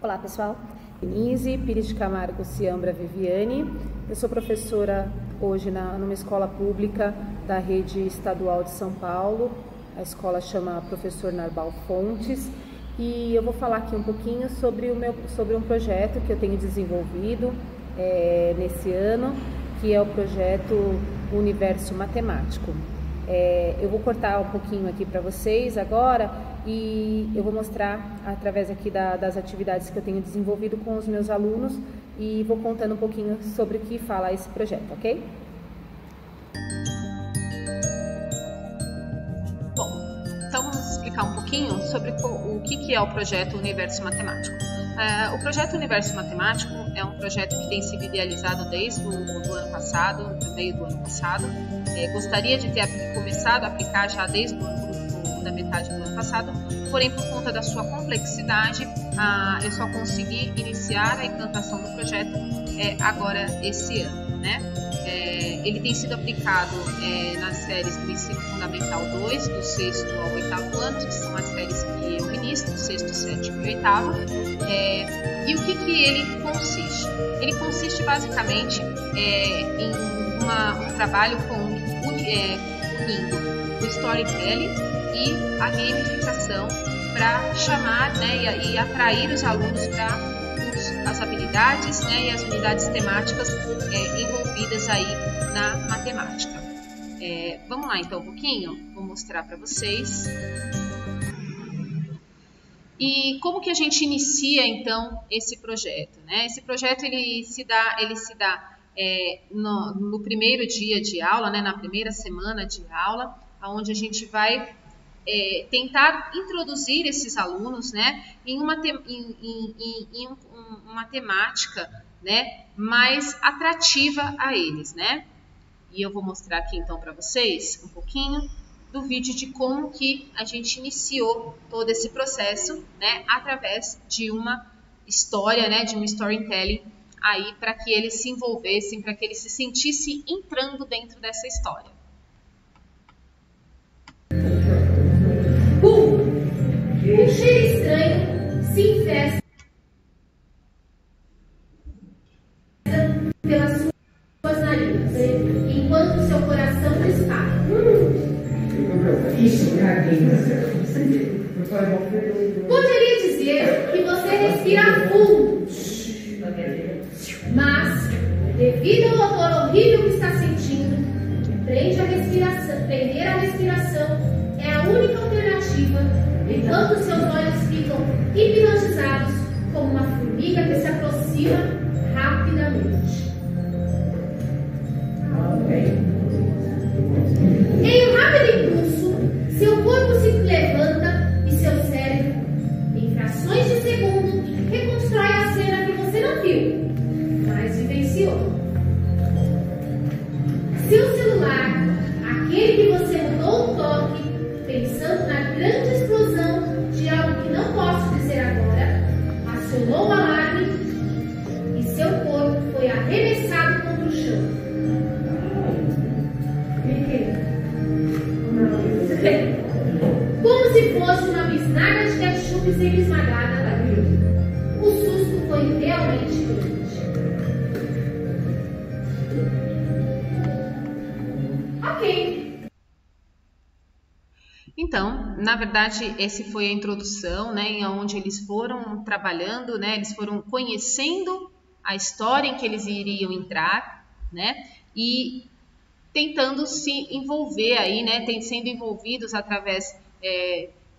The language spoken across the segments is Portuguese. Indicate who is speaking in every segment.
Speaker 1: Olá pessoal, Denise Pires de Camargo Ciambra Viviane, eu sou professora hoje numa escola pública da rede estadual de São Paulo, a escola chama Professor Narbal Fontes, e eu vou falar aqui um pouquinho sobre um projeto que eu tenho desenvolvido nesse ano, que é o projeto Universo Matemático. Eu vou cortar um pouquinho aqui para vocês agora e eu vou mostrar através aqui das atividades que eu tenho desenvolvido com os meus alunos e vou contando um pouquinho sobre o que fala esse projeto, ok?
Speaker 2: Bom, então vamos explicar um pouquinho sobre o que é o projeto Universo Matemático. O projeto Universo Matemático é um projeto que tem sido idealizado desde o ano passado, no meio do ano passado. Gostaria de ter começado a aplicar já desde da metade do ano passado, porém por conta da sua complexidade, eu só consegui iniciar a implantação do projeto agora esse ano, né? Ele tem sido aplicado nas séries do Ensino Fundamental 2, do 6º ao 8º ano, que são as séries que eu ministro, 6º, 7º e 8º. E o que ele consiste? Ele consiste basicamente em um trabalho unindo o storytelling e a gamificação para chamar, né, e atrair os alunos para as habilidades, né, e as unidades temáticas envolvidas aí na matemática. Vamos lá então um pouquinho, vou mostrar para vocês. E como que a gente inicia então esse projeto, né? Esse projeto ele se dá no primeiro dia de aula, né, na primeira semana de aula, onde a gente vai tentar introduzir esses alunos, né, em uma temática, né, mais atrativa a eles, né? E eu vou mostrar aqui então para vocês um pouquinho do vídeo de como que a gente iniciou todo esse processo, né, através de uma história, né, de um storytelling aí para que eles se envolvessem, para que eles se sentissem entrando dentro dessa história.
Speaker 3: Um cheiro estranho se infesta pelas suas narinas, enquanto seu coração dispara. Poderia dizer que você respira fundo, mas, devido ao odor horrível que está sentindo, prender a respiração é a única alternativa, enquanto seus olhos ficam hipnotizados como uma formiga que se aproxima rapidamente. Em um rápido impulso, seu corpo se levanta e seu cérebro, em frações de segundo, reconstrói a cena que você não viu, mas vivenciou. Seu celular, aquele que você mudou o toque, pensando na grande explosão de algo que não posso dizer agora, acionou o alarme e seu corpo foi arremessado contra o chão. Como se fosse uma bisnaga de ketchup sendo esmagada. O susto foi realmente grande. Ok.
Speaker 2: Então, na verdade, esse foi a introdução, né, em onde eles foram trabalhando, né, eles foram conhecendo a história em que eles iriam entrar, né, e tentando se envolver aí, né, sendo envolvidos através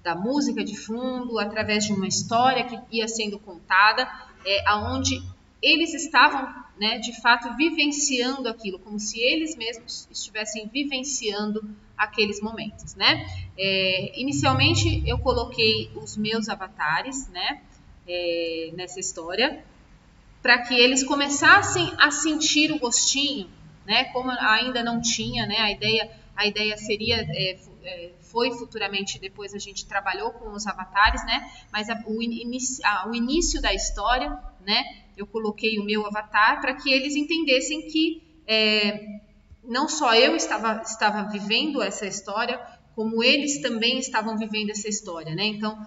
Speaker 2: da música de fundo, através de uma história que ia sendo contada, aonde eles estavam, né, de fato vivenciando aquilo, como se eles mesmos estivessem vivenciando aqueles momentos, né? Inicialmente eu coloquei os meus avatares, né, nessa história, para que eles começassem a sentir o gostinho, né? Como ainda não tinha, né? A ideia seria foi futuramente, depois a gente trabalhou com os avatares, né? Mas o início da história, né? Eu coloquei o meu avatar para que eles entendessem que não só eu estava vivendo essa história, como eles também estavam vivendo essa história, né? Então,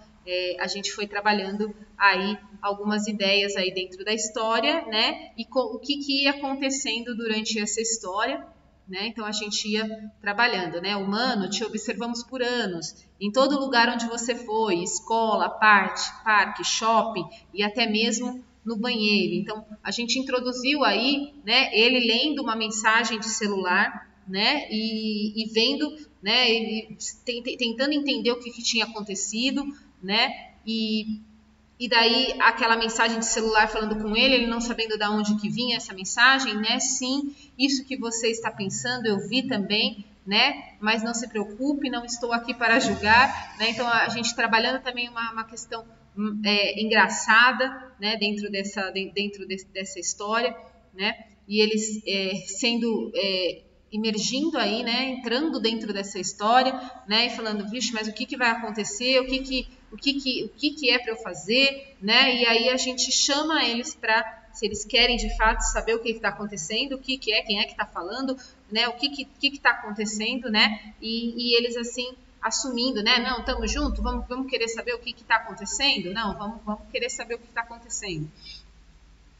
Speaker 2: a gente foi trabalhando aí algumas ideias aí dentro da história, né? E o que ia acontecendo durante essa história, né? Então a gente ia trabalhando, né? Humano, te observamos por anos, em todo lugar onde você foi, escola, parque, shopping e até mesmo no banheiro. Então a gente introduziu aí, né? Ele lendo uma mensagem de celular, né? E vendo, né? Tentando entender o que tinha acontecido, né? E daí aquela mensagem de celular falando com ele não sabendo de onde que vinha essa mensagem, né? Sim, isso que você está pensando eu vi também, né? Mas não se preocupe, não estou aqui para julgar, né? Então a gente trabalhando também uma questão engraçada, né? Dentro dessa história, né? E eles sendo emergindo aí, né? Entrando dentro dessa história, né? E falando, vixe, mas o que vai acontecer? O que é para eu fazer, né? E aí a gente chama eles para, se eles querem de fato saber o que está acontecendo, o que é, quem é que está falando, né? O que está acontecendo, né? E eles assim assumindo, né? Não, estamos juntos, vamos querer saber o que está acontecendo? Não, vamos querer saber o que está acontecendo,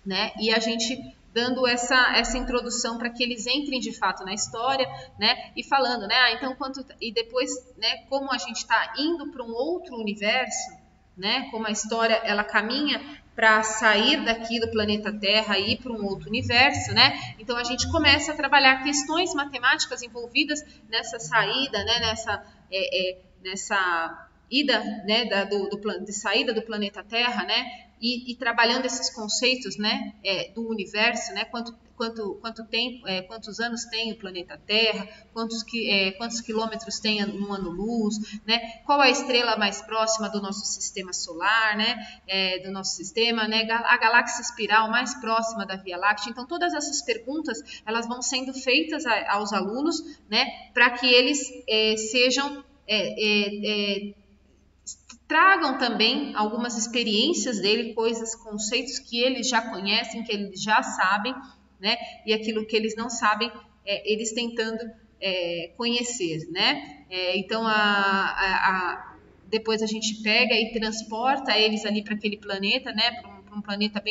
Speaker 2: né? E a gente dando essa introdução para que eles entrem de fato na história, né? E falando, né? Então, e depois, né? Como a gente está indo para um outro universo, né? Como a história ela caminha para sair daqui do planeta Terra e ir para um outro universo, né? Então a gente começa a trabalhar questões matemáticas envolvidas nessa saída, né? Nessa ida, né? De saída do planeta Terra, né? E trabalhando esses conceitos, né, do universo, né, quanto tempo, quantos anos tem o planeta Terra, quantos quilômetros tem um ano-luz, né, qual a estrela mais próxima do nosso sistema solar, né, do nosso sistema, né, a galáxia espiral mais próxima da Via Láctea. Então, todas essas perguntas, elas vão sendo feitas aos alunos, né, para que eles sejam tragam também algumas experiências dele, coisas, conceitos que eles já conhecem, que eles já sabem, né? E aquilo que eles não sabem, eles tentando conhecer, né? Então, depois a gente pega e transporta eles ali para aquele planeta, né? Para um planeta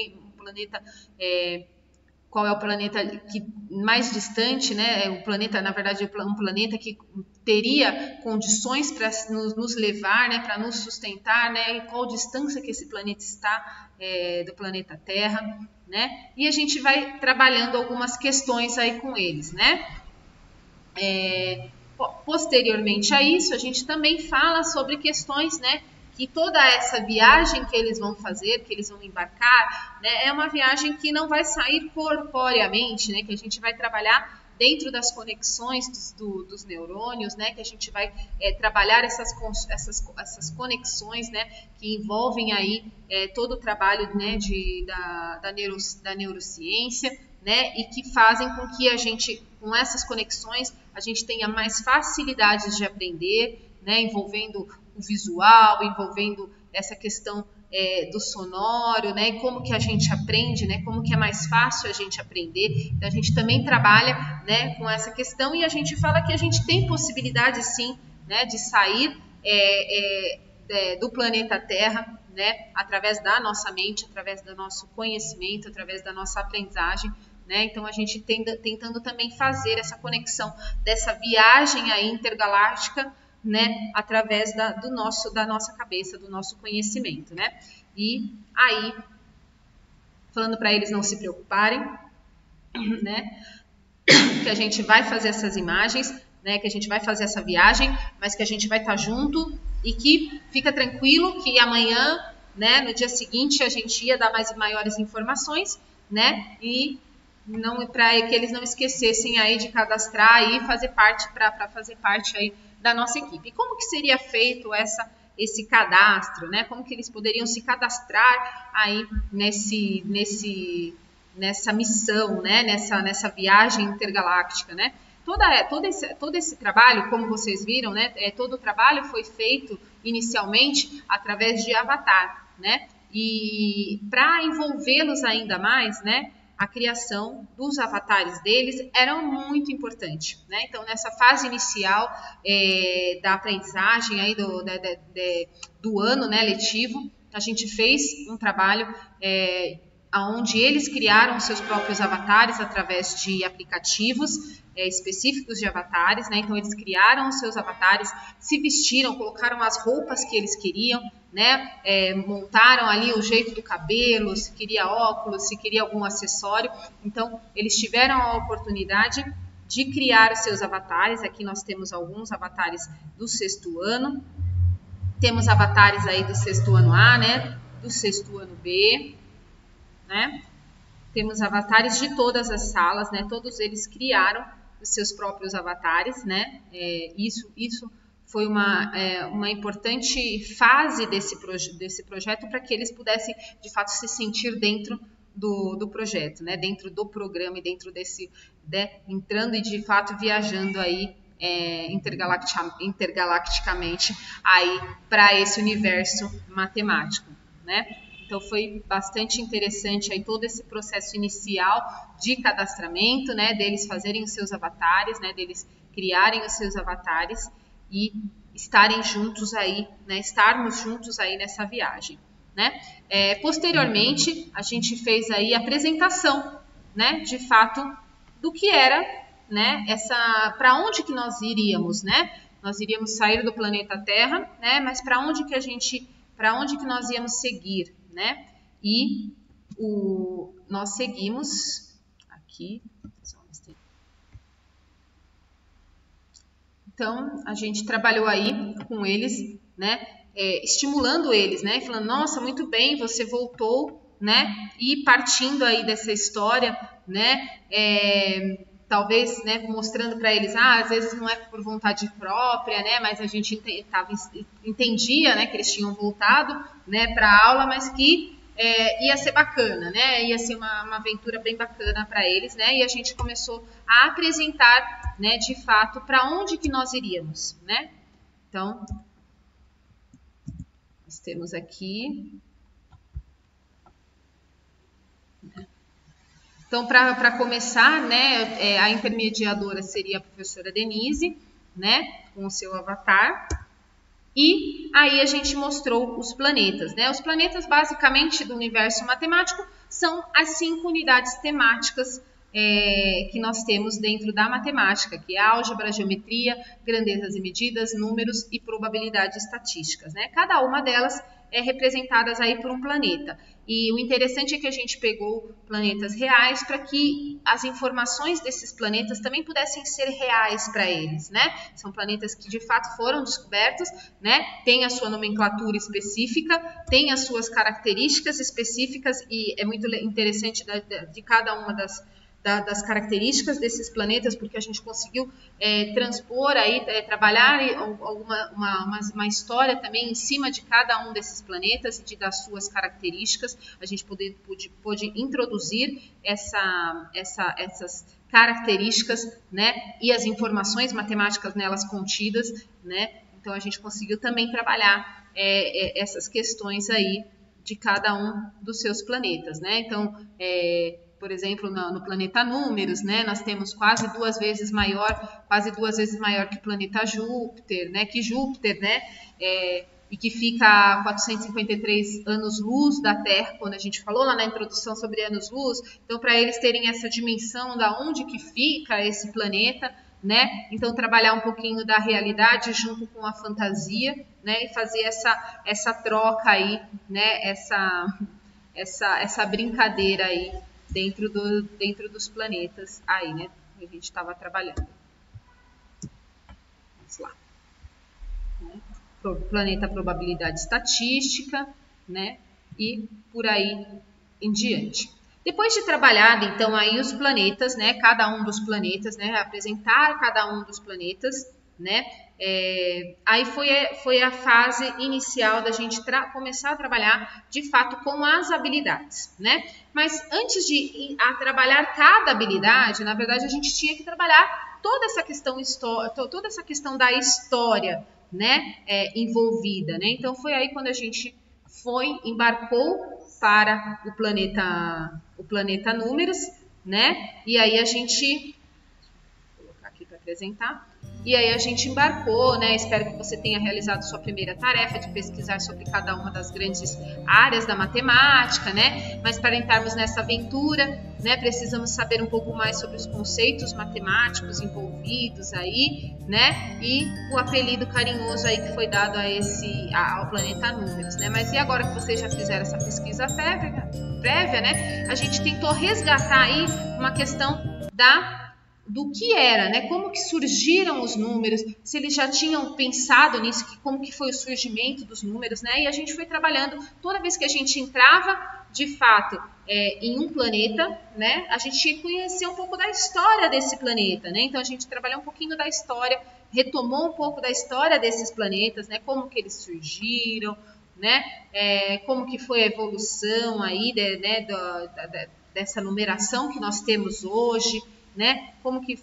Speaker 2: qual é o planeta que mais distante, né? O planeta, na verdade, é um planeta que teria condições para nos levar, né? Para nos sustentar, né? E qual distância que esse planeta está do planeta Terra, né? E a gente vai trabalhando algumas questões aí com eles, né? Posteriormente a isso, a gente também fala sobre questões, né? Que toda essa viagem que eles vão fazer, que eles vão embarcar, né, é uma viagem que não vai sair corporeamente, né, que a gente vai trabalhar dentro das conexões dos neurônios, né, que a gente vai trabalhar essas conexões, né, que envolvem aí todo o trabalho, né, da neurociência, né, e que fazem com que a gente, com essas conexões, a gente tenha mais facilidades de aprender, né, envolvendo o visual, envolvendo essa questão do sonoro, né, e como que a gente aprende, né, como que é mais fácil a gente aprender. Então a gente também trabalha, né, com essa questão e a gente fala que a gente tem possibilidade sim, né, de sair do planeta Terra, né, através da nossa mente, através do nosso conhecimento, através da nossa aprendizagem, né? Então a gente tentando também fazer essa conexão dessa viagem aí intergaláctica, né, através da nossa cabeça, do nosso conhecimento, né? E aí, falando para eles não se preocuparem, né, que a gente vai fazer essas imagens, né, que a gente vai fazer essa viagem, mas que a gente vai estar junto e que fica tranquilo que amanhã, né, no dia seguinte a gente ia dar maiores informações, né, e para que eles não esquecessem aí de cadastrar e fazer parte para fazer parte aí da nossa equipe. E como que seria feito esse cadastro, né? Como que eles poderiam se cadastrar aí nessa missão, né? Nessa viagem intergaláctica, né? Todo esse trabalho, como vocês viram, né? Todo o trabalho foi feito inicialmente através de avatar, né? E para envolvê-los ainda mais, né? a criação dos avatares deles era muito importante, né? Então, nessa fase inicial da aprendizagem aí do ano, né, letivo, a gente fez um trabalho onde eles criaram seus próprios avatares através de aplicativos específicos de avatares, né? Então eles criaram os seus avatares, se vestiram, colocaram as roupas que eles queriam, né? Montaram ali o jeito do cabelo, se queria óculos, se queria algum acessório. Então eles tiveram a oportunidade de criar os seus avatares. Aqui nós temos alguns avatares do 6º ano, temos avatares aí do 6º ano A, né? Do 6º ano B, né? Temos avatares de todas as salas, né? Todos eles criaram os seus próprios avatares, né? Isso foi uma importante fase desse projeto para que eles pudessem, de fato, se sentir dentro do projeto, né? Dentro do programa e dentro desse, entrando e, de fato, viajando aí intergalacticamente aí para esse universo matemático, né? Então foi bastante interessante aí todo esse processo inicial de cadastramento, né, deles fazerem os seus avatares, né, deles criarem os seus avatares e estarem juntos aí, né, estarmos juntos aí nessa viagem, né? Posteriormente a gente fez aí a apresentação, né, de fato do que era, né, para onde que nós iríamos, né? Nós iríamos sair do planeta Terra, né? Mas para onde que nós íamos seguir, né? E nós seguimos aqui. Então a gente trabalhou aí com eles, né? Estimulando eles, né? Falando, nossa, muito bem, você voltou, né? E partindo aí dessa história, né? Talvez, né, mostrando para eles, às vezes não é por vontade própria, né, mas a gente entendia, né, que eles tinham voltado, né, para a aula, mas que ia ser bacana, né, ia ser uma aventura bem bacana para eles, né, e a gente começou a apresentar, né, de fato, para onde que nós iríamos, né. Então, nós temos aqui... Então, para começar, né, a intermediadora seria a professora Denise, né, com o seu avatar. E aí a gente mostrou os planetas, né? Os planetas, basicamente, do universo matemático são as 5 unidades temáticas que nós temos dentro da matemática, que é álgebra, geometria, grandezas e medidas, números e probabilidades estatísticas, né? Cada uma delas é representadas aí por um planeta. E o interessante é que a gente pegou planetas reais para que as informações desses planetas também pudessem ser reais para eles, né? São planetas que de fato foram descobertos, né? Tem a sua nomenclatura específica, tem as suas características específicas e é muito interessante de cada uma das características desses planetas, porque a gente conseguiu transpor aí, trabalhar uma história também em cima de cada um desses planetas e das suas características. A gente pôde introduzir essas características, né, e as informações matemáticas nelas contidas, né. Então a gente conseguiu também trabalhar essas questões aí de cada um dos seus planetas, né. Então por exemplo, no planeta Números, né, nós temos quase duas vezes maior que o planeta Júpiter, né, e que fica a 453 anos-luz da Terra, quando a gente falou lá na introdução sobre anos-luz. Então, para eles terem essa dimensão da onde que fica esse planeta, né, então trabalhar um pouquinho da realidade junto com a fantasia, né, e fazer essa troca aí, né, essa brincadeira aí, dentro dos planetas aí, né, que a gente estava trabalhando. Vamos lá. Planeta probabilidade estatística, né, e por aí em diante. Depois de trabalhado, então, aí os planetas, né, cada um dos planetas, né, apresentar cada um dos planetas, né, aí foi a fase inicial da gente começar a trabalhar, de fato, com as habilidades, né? Mas antes de trabalhar cada habilidade, na verdade, a gente tinha que trabalhar toda essa questão da história, né, envolvida, né? Então, foi aí quando a gente embarcou para o planeta Números, né? E aí a gente, vou colocar aqui para apresentar. E aí a gente embarcou, né? Espero que você tenha realizado sua primeira tarefa de pesquisar sobre cada uma das grandes áreas da matemática, né? Mas para entrarmos nessa aventura, né, precisamos saber um pouco mais sobre os conceitos matemáticos envolvidos aí, né? E o apelido carinhoso aí que foi dado ao planeta Números, né? Mas e agora que vocês já fizeram essa pesquisa prévia, né? A gente tentou resgatar aí uma questão do que era, né? Como que surgiram os números, se eles já tinham pensado nisso, como que foi o surgimento dos números, né? E a gente foi trabalhando, toda vez que a gente entrava, de fato, em um planeta, né? A gente tinha que conhecer um pouco da história desse planeta, né? Então a gente trabalhou um pouquinho da história, retomou um pouco da história desses planetas, né? Como que eles surgiram, né? Como que foi a evolução aí, né? Dessa numeração que nós temos hoje, né? Como que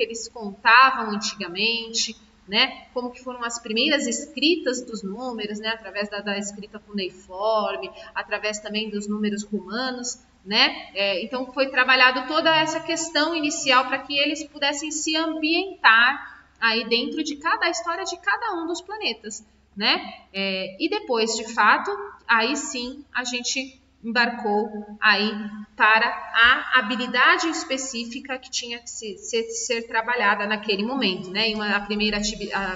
Speaker 2: eles contavam antigamente, né? Como que foram as primeiras escritas dos números, né? Através da escrita cuneiforme, através também dos números romanos, né? Então foi trabalhado toda essa questão inicial para que eles pudessem se ambientar aí dentro de a história de cada um dos planetas, né? E depois, de fato, aí sim a gente embarcou aí para a habilidade específica que tinha que ser trabalhada naquele momento, né? E a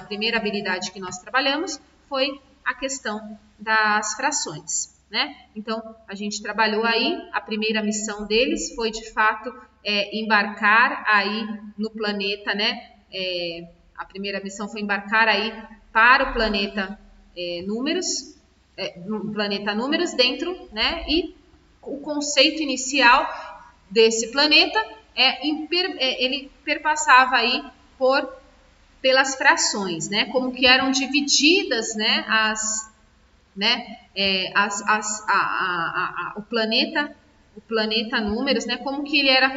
Speaker 2: primeira habilidade que nós trabalhamos foi a questão das frações, né? Então, a gente trabalhou aí, a primeira missão deles foi, de fato, embarcar aí no planeta, né? A primeira missão foi embarcar aí para o planeta Números, no planeta Números dentro, né? E o conceito inicial desse planeta ele perpassava aí pelas frações, né? Como que eram divididas, né? O planeta Números, né? Como que ele era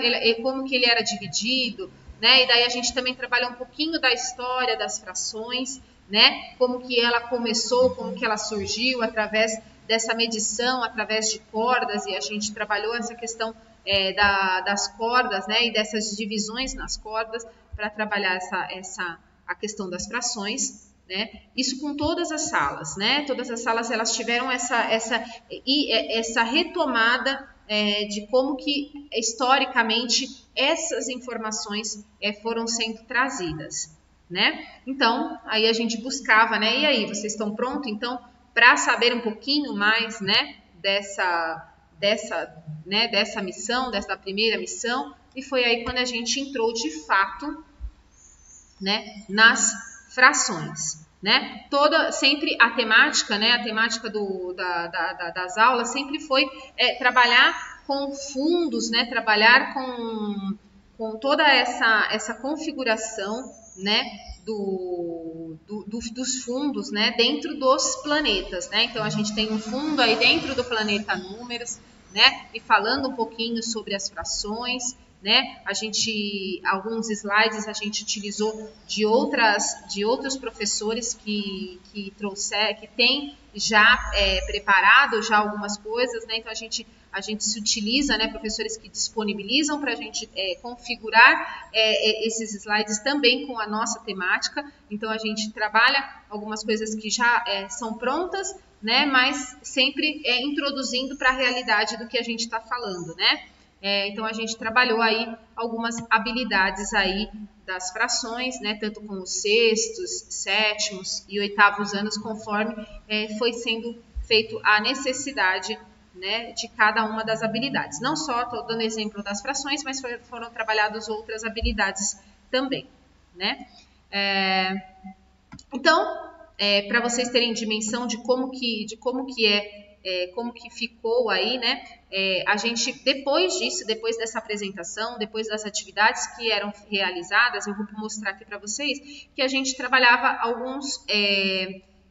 Speaker 2: dividido, né? E daí a gente também trabalha um pouquinho da história das frações, né? Como que ela começou, como que ela surgiu através dessa medição, através de cordas, e a gente trabalhou essa questão das cordas, né? E dessas divisões nas cordas para trabalhar a questão das frações, né? Isso com todas as salas, né? Todas as salas elas tiveram essa retomada de como que historicamente essas informações foram sendo trazidas, né? Então, aí a gente buscava, né? E aí, vocês estão prontos, então, para saber um pouquinho mais, né? Dessa missão, dessa primeira missão, e foi aí quando a gente entrou de fato, né? Nas frações, né? Sempre a temática, né? A temática das aulas sempre foi trabalhar com fundos, né? Trabalhar com toda essa configuração, né, dos fundos, né, dentro dos planetas, né? Então a gente tem um fundo aí dentro do planeta Números, né? E falando um pouquinho sobre as frações, né? Alguns slides a gente utilizou de outros professores que têm já preparado já algumas coisas, né? Então a gente se utiliza, né, professores que disponibilizam para a gente configurar esses slides também com a nossa temática. Então a gente trabalha algumas coisas que já são prontas, né, mas sempre introduzindo para a realidade do que a gente está falando, né? Então a gente trabalhou aí algumas habilidades aí das frações, né, tanto com os sextos, sétimos e oitavos anos, conforme foi sendo feito a necessidade, né, de cada uma das habilidades. Não só estou dando exemplo das frações, mas foram trabalhadas outras habilidades também, né? Então, para vocês terem dimensão de como que ficou aí, né? A gente, depois dessa apresentação, depois das atividades que eram realizadas, eu vou mostrar aqui para vocês que a gente trabalhava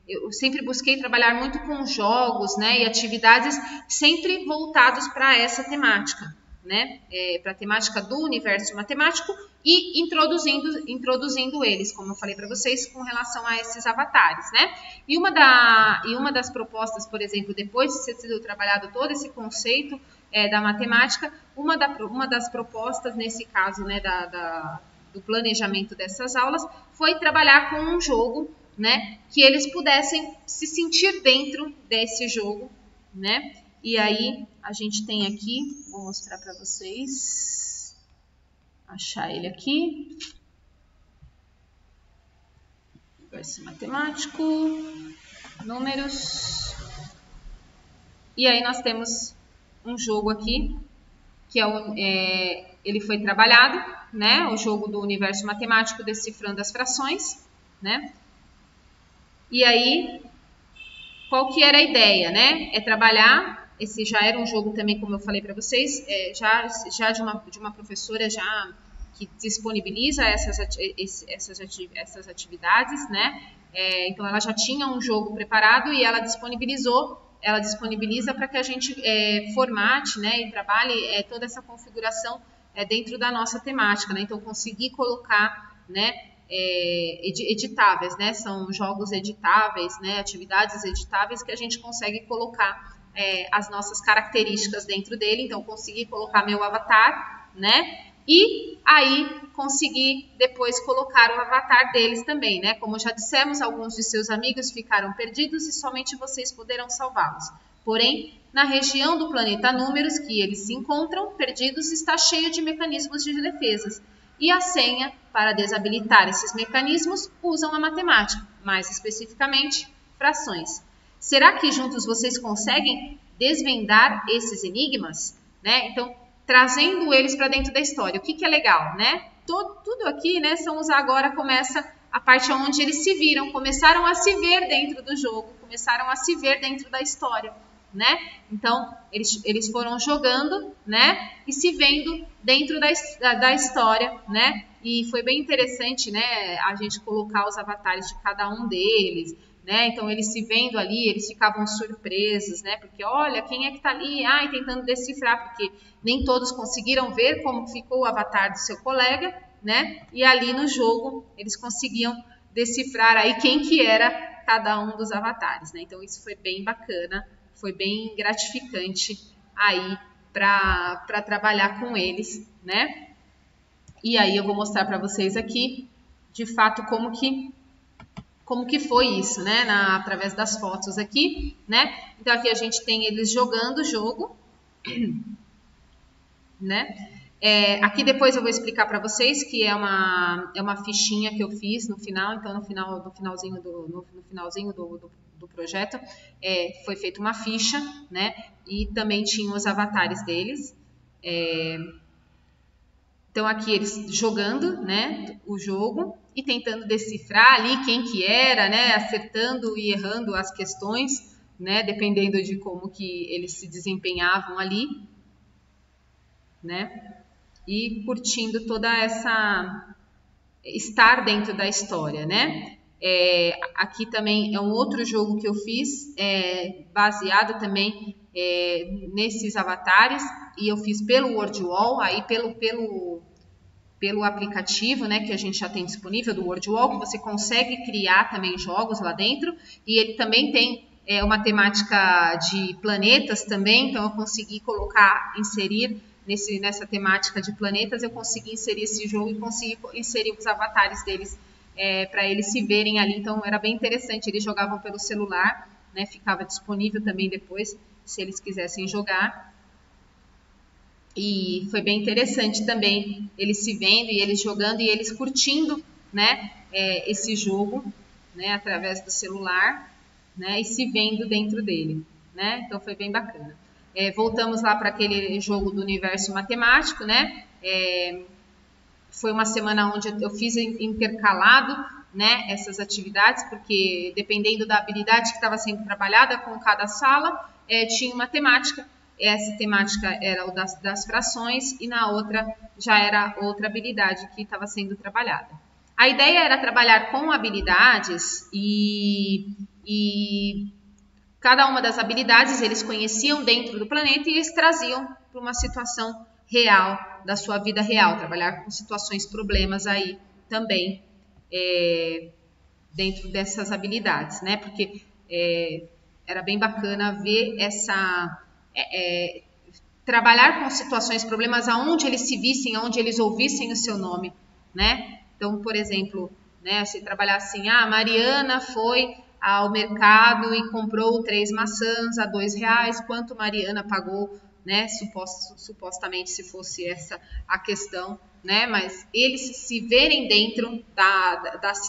Speaker 2: eu sempre busquei trabalhar muito com jogos, né, e atividades sempre voltados para essa temática, né, para a temática do universo matemático e introduzindo eles, como eu falei para vocês, com relação a esses avatares, né? E uma das propostas, por exemplo, depois de ter sido trabalhado todo esse conceito da matemática, uma das propostas, nesse caso, né, do planejamento dessas aulas, foi trabalhar com um jogo, né, que eles pudessem se sentir dentro desse jogo, né? E aí a gente tem aqui, vou mostrar para vocês, achar ele aqui, universo matemático, números, e aí nós temos um jogo aqui, que ele foi trabalhado, né, o jogo do universo matemático decifrando as frações, né? E aí, qual que era a ideia, né? É trabalhar, esse já era um jogo também, como eu falei para vocês, já de uma professora já que disponibiliza essas atividades, né? Então, ela já tinha um jogo preparado e ela disponibiliza para que a gente formate, né, e trabalhe toda essa configuração dentro da nossa temática, né? Então, conseguir colocar, né, editáveis, né? São jogos editáveis, né? Atividades editáveis que a gente consegue colocar as nossas características dentro dele. Então, conseguir colocar meu avatar, né? E aí conseguir depois colocar o avatar deles também, né? Como já dissemos, alguns de seus amigos ficaram perdidos e somente vocês poderão salvá-los. Porém, na região do planeta Números que eles se encontram perdidos está cheio de mecanismos de defesas. E a senha para desabilitar esses mecanismos usam a matemática, mais especificamente frações. Será que juntos vocês conseguem desvendar esses enigmas, né? Então, trazendo eles para dentro da história. O que é legal, né? Tudo aqui, né, agora começa a parte onde eles se viram, começaram a se ver dentro do jogo, começaram a se ver dentro da história, né? Então, eles foram jogando, né, e se vendo dentro da história, né? E foi bem interessante, né, a gente colocar os avatares de cada um deles, né? Então, eles se vendo ali, eles ficavam surpresos, né? Porque, olha, quem é que tá ali? Ai, tentando decifrar, porque nem todos conseguiram ver como ficou o avatar do seu colega, né? E ali no jogo, eles conseguiam decifrar aí quem que era cada um dos avatares, né? Então, isso foi bem bacana, foi bem gratificante aí para trabalhar com eles, né? E aí eu vou mostrar para vocês aqui, de fato, como que foi isso, né? Através das fotos aqui, né? Então aqui a gente tem eles jogando o jogo, né? Aqui depois eu vou explicar para vocês que é uma fichinha que eu fiz no final. Então no finalzinho do projeto foi feita uma ficha, né? E também tinha os avatares deles. Então aqui eles jogando, né, o jogo e tentando decifrar ali quem que era, né, acertando e errando as questões, né, dependendo de como que eles se desempenhavam ali, né, e curtindo toda essa estar dentro da história, né. Aqui também é um outro jogo que eu fiz, baseado também nesses avatares, e eu fiz pelo WordWall, aí pelo aplicativo, né, que a gente já tem disponível do WordWall, que você consegue criar também jogos lá dentro, e ele também tem uma temática de planetas também, então eu consegui inserir nessa temática de planetas, eu consegui inserir esse jogo e consegui inserir os avatares deles para eles se verem ali. Então era bem interessante, eles jogavam pelo celular, né, ficava disponível também depois, se eles quisessem jogar. E foi bem interessante também eles se vendo e eles jogando e eles curtindo, né, esse jogo, né, através do celular, né, e se vendo dentro dele, né? Então foi bem bacana. Voltamos lá para aquele jogo do universo matemático, né? Foi uma semana onde eu fiz intercalado, né, essas atividades, porque dependendo da habilidade que estava sendo trabalhada com cada sala, tinha uma temática. Essa temática era o das frações e na outra já era outra habilidade que estava sendo trabalhada. A ideia era trabalhar com habilidades e cada uma das habilidades eles conheciam dentro do planeta e eles traziam para uma situação real, da sua vida real, trabalhar com situações, problemas aí também dentro dessas habilidades, né? Porque era bem bacana ver trabalhar com situações, problemas aonde eles se vissem, aonde eles ouvissem o seu nome, né? Então, por exemplo, né, se trabalhar assim, Mariana foi ao mercado e comprou 3 maçãs a R$2, quanto Mariana pagou, né? Supostamente, se fosse essa a questão, né? Mas eles se verem dentro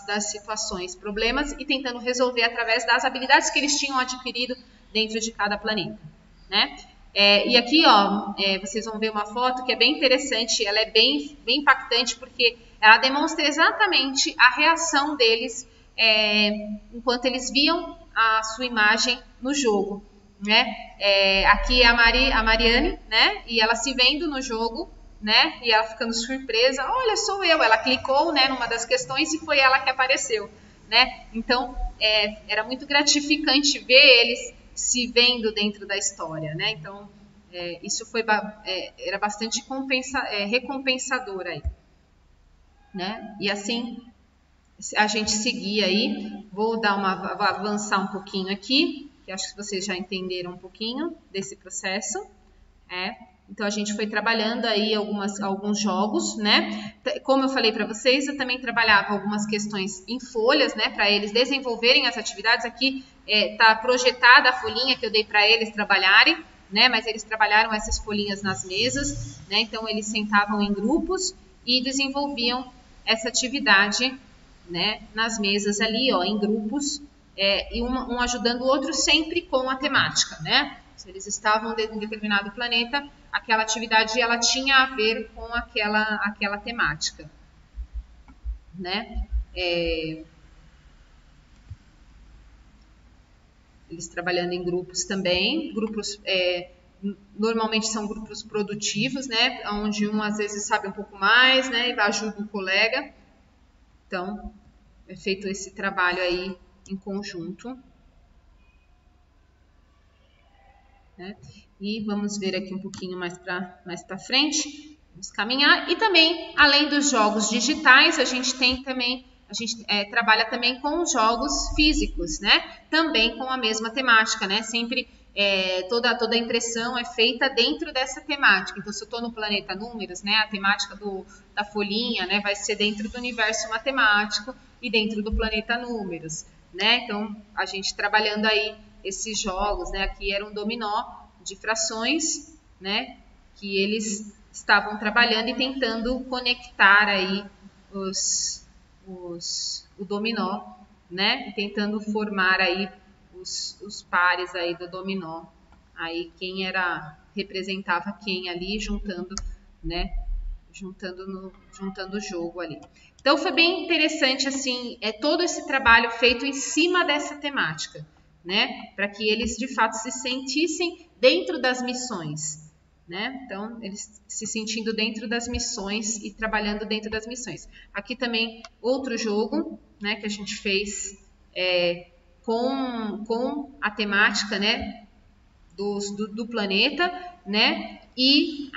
Speaker 2: das situações, problemas e tentando resolver através das habilidades que eles tinham adquirido dentro de cada planeta, né? E aqui, ó, vocês vão ver uma foto que é bem interessante, ela é bem impactante porque ela demonstra exatamente a reação deles enquanto eles viam a sua imagem no jogo, né? Aqui é a Mariane, né? E ela se vendo no jogo, né? E ela ficando surpresa, olha, sou eu. Ela clicou, né, numa das questões e foi ela que apareceu, né? Então, era muito gratificante ver eles se vendo dentro da história, né? Então, isso era bastante recompensador aí, né? E assim a gente seguia aí. Vou avançar um pouquinho aqui, que acho que vocês já entenderam um pouquinho desse processo. Então a gente foi trabalhando aí alguns jogos, né? Como eu falei para vocês, eu também trabalhava algumas questões em folhas, né? Para eles desenvolverem as atividades. Aqui tá projetada a folhinha que eu dei para eles trabalharem, né? Mas eles trabalharam essas folhinhas nas mesas, né? Então eles sentavam em grupos e desenvolviam essa atividade, né? Nas mesas ali, ó, em grupos, e um ajudando o outro sempre com a temática, né? Se eles estavam em determinado planeta, aquela atividade ela tinha a ver com aquela temática, né? Eles trabalhando em grupos também, grupos normalmente são grupos produtivos, né? Onde um às vezes sabe um pouco mais, né? E ajuda o colega. Então, é feito esse trabalho aí em conjunto, né? E vamos ver aqui um pouquinho mais para frente, vamos caminhar. E também, além dos jogos digitais, a gente trabalha também com os jogos físicos, né? Também com a mesma temática, né? Sempre toda a impressão é feita dentro dessa temática. Então, se eu estou no planeta Números, né? A temática da folhinha, né? Vai ser dentro do universo matemático e dentro do planeta Números, né? Então, a gente trabalhando aí esses jogos, né? Aqui era um dominó de frações, né? Que eles estavam trabalhando e tentando conectar aí o dominó, né? E tentando formar aí os pares aí do dominó. Aí quem representava quem ali, juntando, né? Juntando o jogo ali. Então foi bem interessante assim, todo esse trabalho feito em cima dessa temática, né? Para que eles de fato se sentissem dentro das missões, né? Então eles se sentindo dentro das missões e trabalhando dentro das missões. Aqui também outro jogo, né? Que a gente fez com a temática, né? Do planeta, né? E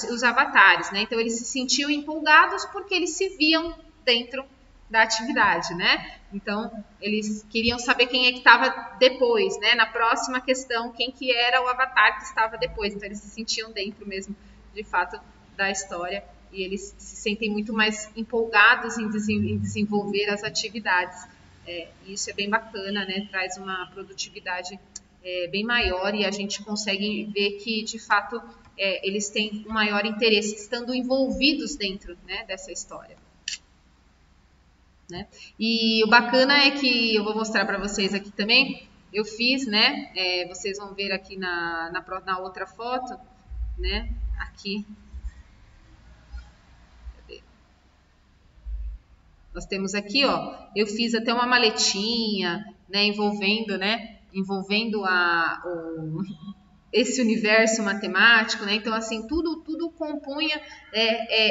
Speaker 2: os avatares, né? Então eles se sentiam empolgados porque eles se viam dentro da atividade, né? Então eles queriam saber quem é que estava depois, né? Na próxima questão, quem que era o avatar que estava depois. Então eles se sentiam dentro mesmo, de fato, da história e eles se sentem muito mais empolgados em desenvolver as atividades. E isso é bem bacana, né? Traz uma produtividade bem maior e a gente consegue ver que, de fato, eles têm um maior interesse estando envolvidos dentro, né, dessa história. Né? E o bacana é que, eu vou mostrar para vocês aqui também, eu fiz, né, vocês vão ver aqui na outra foto, né, aqui, nós temos aqui, ó, eu fiz até uma maletinha, né, envolvendo esse universo matemático, né? Então, assim, tudo compunha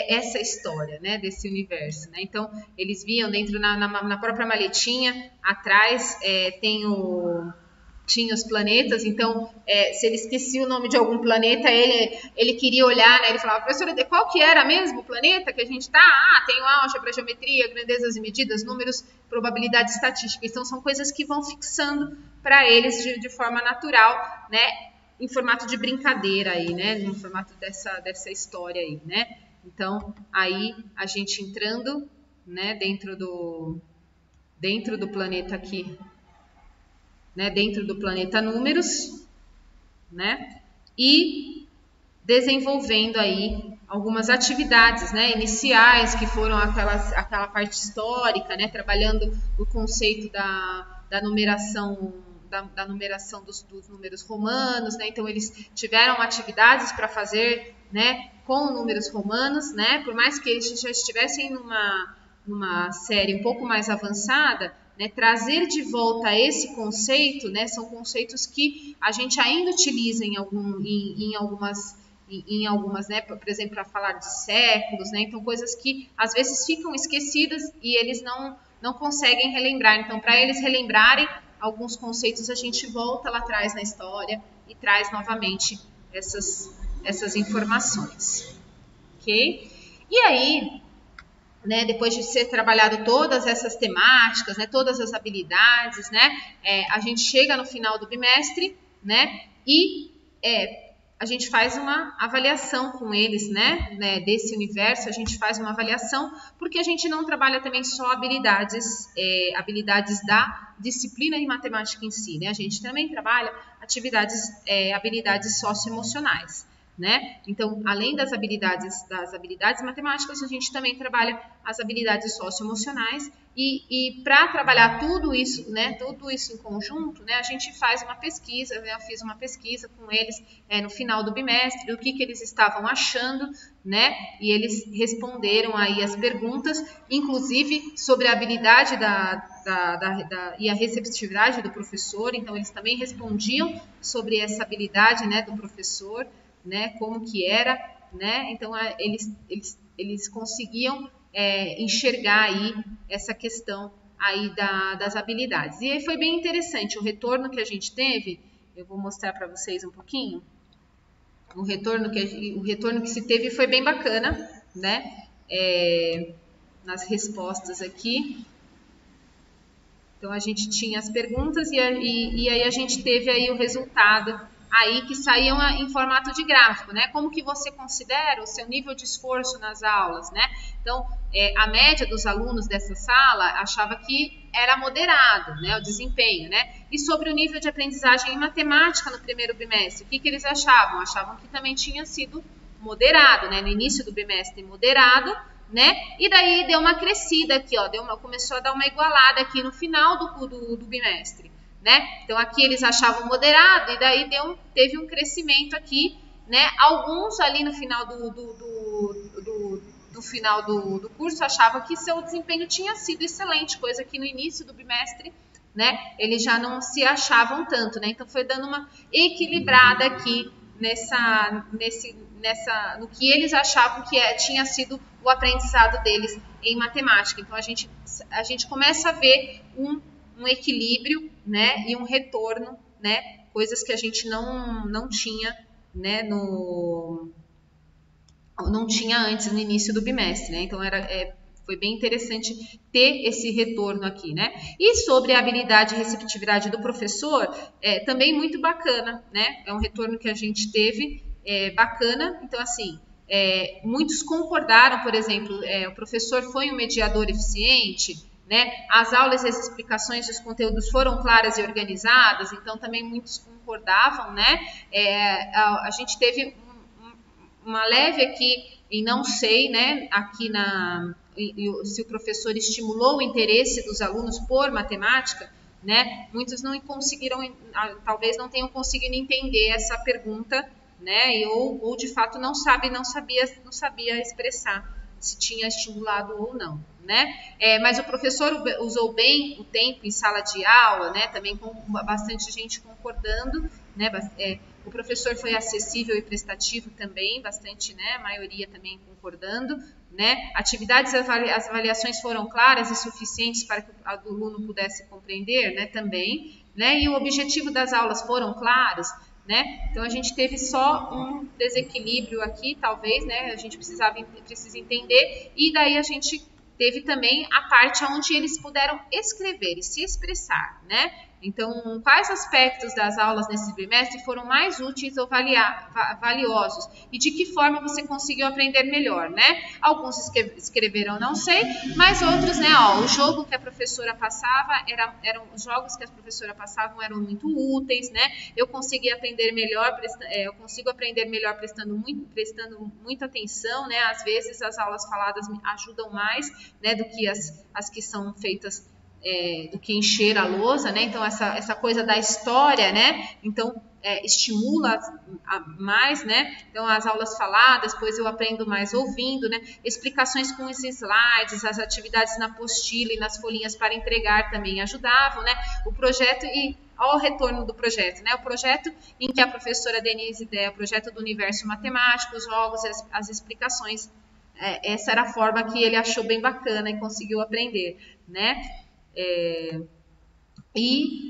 Speaker 2: essa história, né? Desse universo, né? Então, eles viam dentro na própria maletinha, atrás tem tinha os planetas, então se ele esquecia o nome de algum planeta, ele queria olhar, né? Ele falava, professora, qual que era mesmo o planeta que a gente está? Ah, tem o álgebra, geometria, grandezas e medidas, números, probabilidade estatística. Então são coisas que vão fixando para eles de forma natural, né? Em formato de brincadeira aí, né? No formato dessa história aí, né? Então aí a gente entrando, né? Dentro do planeta aqui, né, dentro do planeta Números, né, e desenvolvendo aí algumas atividades, né, iniciais, que foram aquela parte histórica, né, trabalhando o conceito da numeração, da numeração dos números romanos, né, então eles tiveram atividades para fazer, né, com números romanos, né, por mais que eles já estivessem numa série um pouco mais avançada, né, trazer de volta esse conceito, né, são conceitos que a gente ainda utiliza em algumas, né, por exemplo, para falar de séculos, né, então coisas que às vezes ficam esquecidas e eles não conseguem relembrar. Então, para eles relembrarem alguns conceitos, a gente volta lá atrás na história e traz novamente essas informações, ok? E aí, né, depois de ser trabalhado todas essas temáticas, né, todas as habilidades, né, a gente chega no final do bimestre, né, e a gente faz uma avaliação com eles, né, desse universo, a gente faz uma avaliação, porque a gente não trabalha também só habilidades da disciplina de matemática em si, né, a gente também trabalha habilidades socioemocionais. Né? Então, além das habilidades matemáticas, a gente também trabalha as habilidades socioemocionais e para trabalhar tudo isso, né, tudo isso em conjunto, né, a gente faz uma pesquisa, né, eu fiz uma pesquisa com eles no final do bimestre, do que eles estavam achando, né, e eles responderam aí as perguntas, inclusive sobre a habilidade e a receptividade do professor, então eles também respondiam sobre essa habilidade, né, do professor, né, como que era, né, então eles conseguiam enxergar aí essa questão aí das habilidades. E aí foi bem interessante o retorno que a gente teve, eu vou mostrar para vocês um pouquinho, o retorno que se teve foi bem bacana, né, nas respostas aqui. Então a gente tinha as perguntas e aí a gente teve aí o resultado aí que saíam em formato de gráfico, né? Como que você considera o seu nível de esforço nas aulas, né? Então, a média dos alunos dessa sala achava que era moderado, né? O desempenho, né? E sobre o nível de aprendizagem em matemática no primeiro bimestre, o que eles achavam? Achavam que também tinha sido moderado, né? No início do bimestre, moderado, né? E daí deu uma crescida aqui, ó, começou a dar uma igualada aqui no final do bimestre. Né? Então aqui eles achavam moderado e daí teve um crescimento aqui, né? Alguns ali no final do final do curso achavam que seu desempenho tinha sido excelente, coisa que no início do bimestre, né, eles já não se achavam tanto, né? Então foi dando uma equilibrada aqui no que eles achavam que tinha sido o aprendizado deles em matemática. Então a gente começa a ver um equilíbrio, né, e um retorno, né, coisas que a gente não tinha, né, não tinha antes no início do bimestre, né? Então foi bem interessante ter esse retorno aqui, né? E sobre a habilidade e receptividade do professor, também muito bacana, né? É um retorno que a gente teve bacana. Então assim, muitos concordaram, por exemplo, o professor foi um mediador eficiente. Né? As aulas e as explicações dos conteúdos foram claras e organizadas, então também muitos concordavam, né? A gente teve uma leve aqui em não sei, né? Aqui se o professor estimulou o interesse dos alunos por matemática, né? Muitos não conseguiram, talvez não tenham conseguido entender essa pergunta, né? Ou de fato não sabia expressar se tinha estimulado ou não, né? Mas o professor usou bem o tempo em sala de aula, né? Também com bastante gente concordando, né? O professor foi acessível e prestativo também, bastante, né? A maioria também concordando, né? Atividades, as avaliações foram claras e suficientes para que o aluno pudesse compreender, né? Também, né? E o objetivo das aulas foram claros, né? Então a gente teve só um desequilíbrio aqui, talvez, né? A gente precisa entender, e daí a gente teve também a parte onde eles puderam escrever e se expressar, né? Então, quais aspectos das aulas nesse trimestre foram mais úteis ou valiosos? E de que forma você conseguiu aprender melhor, né? Alguns escreveram não sei, mas outros, né? Ó, o jogo que a professora passava, os jogos que a professora passava eram muito úteis, né? Eu consigo aprender melhor prestando muita atenção, né? Às vezes as aulas faladas me ajudam mais, né, do que as que são feitas, do que encher a lousa, né? Então essa coisa da história, né? Então estimula mais, né? Então as aulas faladas, depois eu aprendo mais ouvindo, né? Explicações com os slides, as atividades na apostila e nas folhinhas para entregar também ajudavam, né? O projeto e ao retorno do projeto, né? O projeto em que a professora Denise der o projeto do universo matemático, os jogos, as explicações. Essa era a forma que ele achou bem bacana e conseguiu aprender, né?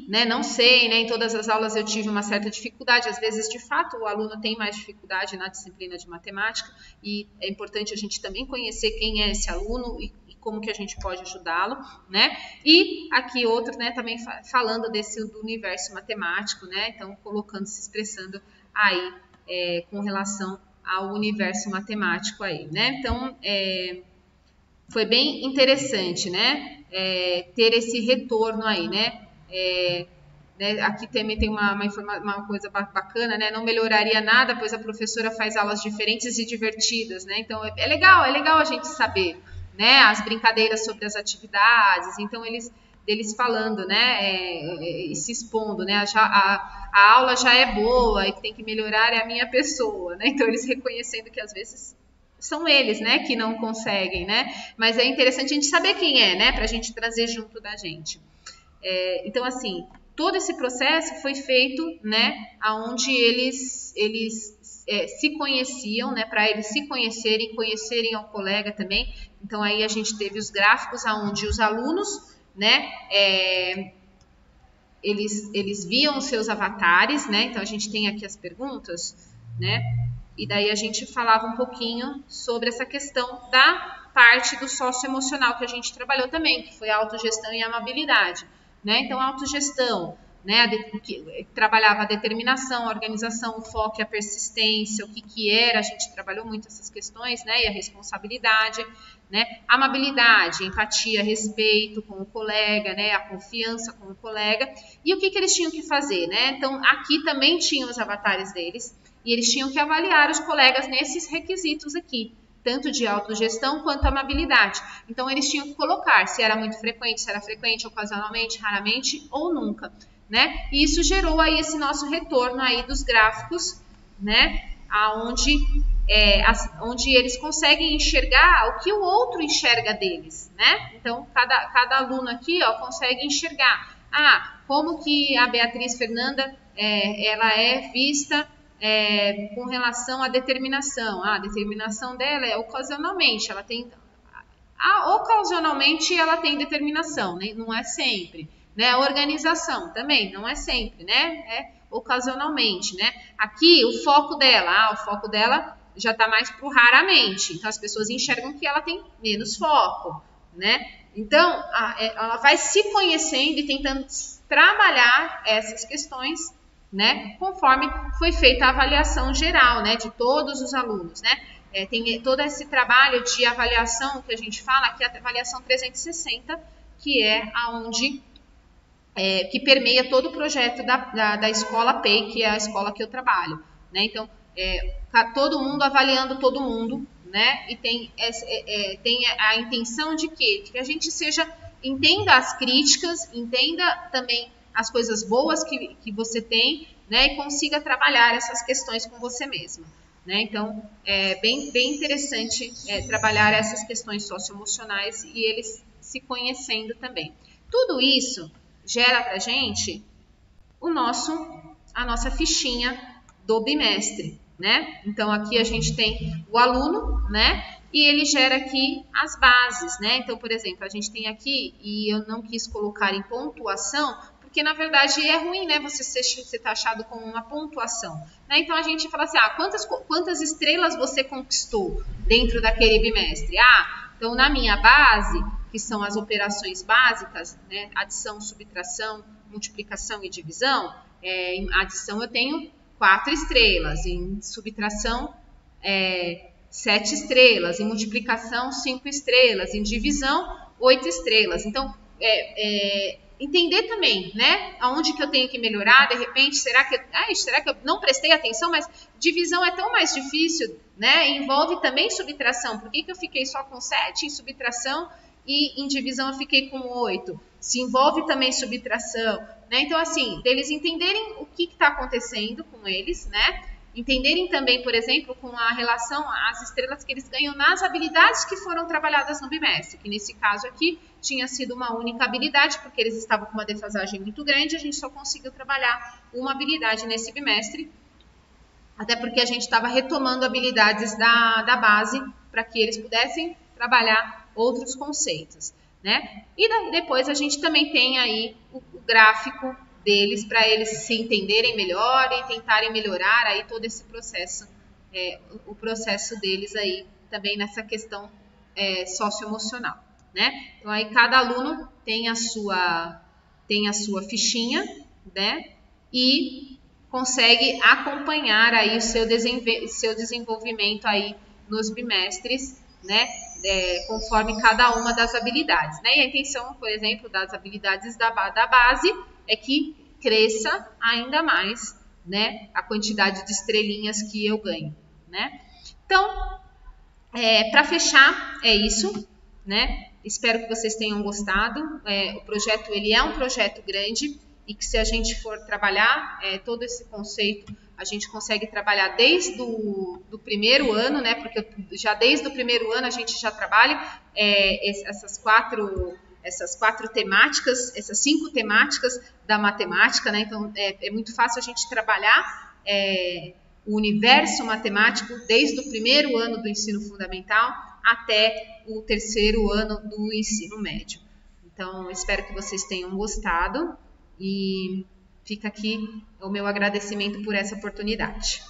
Speaker 2: Né, não sei, né, em todas as aulas eu tive uma certa dificuldade, às vezes de fato o aluno tem mais dificuldade na disciplina de matemática, e é importante a gente também conhecer quem é esse aluno e como que a gente pode ajudá-lo, né? E aqui outro, né, também falando do universo matemático, né? Então se expressando aí com relação ao universo matemático aí, né? Então foi bem interessante, né? Ter esse retorno aí, né? Aqui também tem uma coisa bacana, né? Não melhoraria nada, pois a professora faz aulas diferentes e divertidas, né? Então é legal a gente saber, né? As brincadeiras sobre as atividades, então eles falando, né? E se expondo, né? A aula já é boa e que tem que melhorar é a minha pessoa, né? Então eles reconhecendo que às vezes são eles, né, que não conseguem, né? Mas é interessante a gente saber quem é, né, para a gente trazer junto da gente. Então, assim, todo esse processo foi feito, né, aonde eles se conheciam, né, para eles se conhecerem ao colega também. Então, aí a gente teve os gráficos aonde os alunos, né, eles viam os seus avatares, né? Então, a gente tem aqui as perguntas, né? E daí a gente falava um pouquinho sobre essa questão da parte do socioemocional que a gente trabalhou também, que foi a autogestão e a amabilidade, né? Então, a autogestão, né? Que trabalhava a determinação, a organização, o foco e a persistência, o que era, a gente trabalhou muito essas questões, né? E a responsabilidade, né? A amabilidade, empatia, respeito com o colega, né? A confiança com o colega. E o que eles tinham que fazer, né? Então, aqui também tinham os avatares deles, e eles tinham que avaliar os colegas nesses requisitos aqui, tanto de autogestão quanto amabilidade. Então, eles tinham que colocar se era muito frequente, se era frequente, ocasionalmente, raramente ou nunca, né? E isso gerou aí esse nosso retorno aí dos gráficos, né? Onde eles conseguem enxergar o que o outro enxerga deles, né? Então, cada aluno aqui, ó, consegue enxergar. Como que a Beatriz Fernanda, ela é vista com relação à determinação. A determinação dela é ocasionalmente, ocasionalmente ela tem determinação, né? Não é sempre, né? A organização também não é sempre, né? É ocasionalmente, né? Aqui o foco dela já está mais pro raramente, então as pessoas enxergam que ela tem menos foco, né? Então ela vai se conhecendo e tentando trabalhar essas questões, né, conforme foi feita a avaliação geral, né, de todos os alunos, né? Tem todo esse trabalho de avaliação que a gente fala, que é a avaliação 360, que é aonde que permeia todo o projeto da escola PEI, que é a escola que eu trabalho, né? Então, todo mundo avaliando todo mundo, né? E tem a intenção de que a gente entenda as críticas, entenda também as coisas boas que você tem, né, e consiga trabalhar essas questões com você mesma, né? Então, é bem interessante trabalhar essas questões socioemocionais e eles se conhecendo também. Tudo isso gera para a gente a nossa fichinha do bimestre, né? Então, aqui a gente tem o aluno, né? E ele gera aqui as bases, né? Então, por exemplo, a gente tem aqui, e eu não quis colocar em pontuação, porque na verdade é ruim, né, você ser taxado com uma pontuação, né? Então a gente fala assim, quantas estrelas você conquistou dentro daquele bimestre? Então na minha base, que são as operações básicas, né, adição, subtração, multiplicação e divisão, em adição eu tenho 4 estrelas, em subtração 7 estrelas, em multiplicação 5 estrelas, em divisão 8 estrelas. Então, entender também, né, aonde que eu tenho que melhorar, de repente, será que eu não prestei atenção, mas divisão é tão mais difícil, né, envolve também subtração, por que eu fiquei só com 7 em subtração e em divisão eu fiquei com 8? Se envolve também subtração, né, então assim, deles entenderem o que está acontecendo com eles, né, entenderem também, por exemplo, com a relação às estrelas que eles ganham nas habilidades que foram trabalhadas no bimestre, que nesse caso aqui tinha sido uma única habilidade, porque eles estavam com uma defasagem muito grande, a gente só conseguiu trabalhar uma habilidade nesse bimestre, até porque a gente estava retomando habilidades da base para que eles pudessem trabalhar outros conceitos, né? E depois a gente também tem aí o gráfico deles para eles se entenderem melhor e tentarem melhorar aí todo esse processo, o processo deles aí também nessa questão socioemocional, né? Então aí cada aluno tem a sua fichinha, né? E consegue acompanhar aí o seu desenvolvimento aí nos bimestres, né? Conforme cada uma das habilidades, né? E a intenção, por exemplo, das habilidades da base é que cresça ainda mais, né, a quantidade de estrelinhas que eu ganho, né? Então, para fechar, é isso, né? Espero que vocês tenham gostado. O projeto, ele é um projeto grande e que se a gente for trabalhar todo esse conceito, a gente consegue trabalhar desde o primeiro ano, né? Porque já desde o primeiro ano a gente já trabalha essas quatro temáticas, essas 5 temáticas da matemática, né? Então, é muito fácil a gente trabalhar o universo matemático desde o primeiro ano do ensino fundamental até o terceiro ano do ensino médio. Então, espero que vocês tenham gostado e fica aqui o meu agradecimento por essa oportunidade.